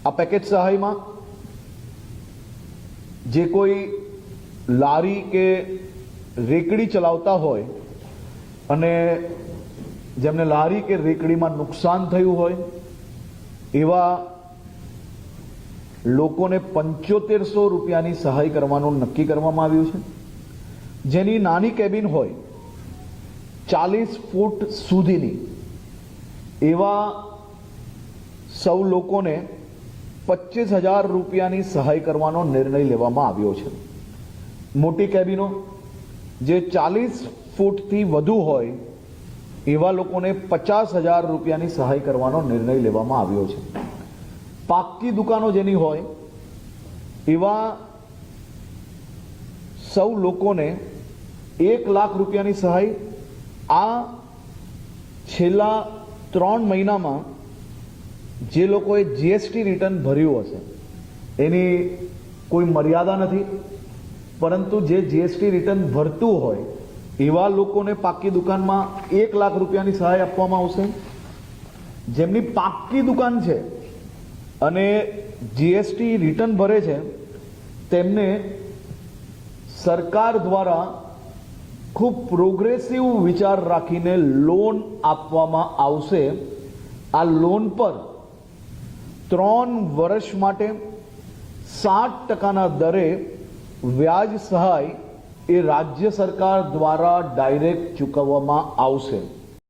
આ પેકેજ સહાયમાં જે કોઈ લારી કે રેકડી ચલાવતા હોય અને જેમને લારી કે રેકડીમાં નુકસાન થયું હોય એવા લોકોને 7500 રૂપિયાની સહાય કરવાનું નક્કી કરવામાં આવ્યું છે, જેની નાની કેબિન હોય 40 ફૂટ સુધીની એવા સૌ લોકોને 25,000 રૂપિયાની સહાય કરવાનો નિર્ણય લેવામાં આવ્યો છે। મોટી કેબિનો જે 40 ફૂટથી વધુ હોય એવા લોકોને 50,000 રૂપિયાની સહાય કરવાનો નિર્ણય લેવામાં આવ્યો છે। પાક્કી દુકાનો જેની હોય એવા સૌ લોકોને 1 લાખ રૂપિયાની સહાય આ છેલ્લા 3 મહિનામાં જે લોકોએ જીએસટી રિટર્ન ભર્યું હશે એની કોઈ મર્યાદા નથી, પરંતુ જે જીએસટી રિટર્ન ભરતું હોય એવા લોકોને પાક્કી દુકાનમાં 1 લાખ રૂપિયાની સહાય આપવામાં આવશે। જેમની પાક્કી દુકાન છે અને જીએસટી રિટર્ન ભરે છે તેમને સરકાર દ્વારા ખૂબ પ્રોગ્રેસિવ વિચાર રાખીને લોન આપવામાં આવશે। આ લોન પર 3 વર્ષ માટે 7% દરે વ્યાજ સહાય એ રાજ્ય સરકાર દ્વારા ડાયરેક્ટ ચૂકવવામાં આવશે।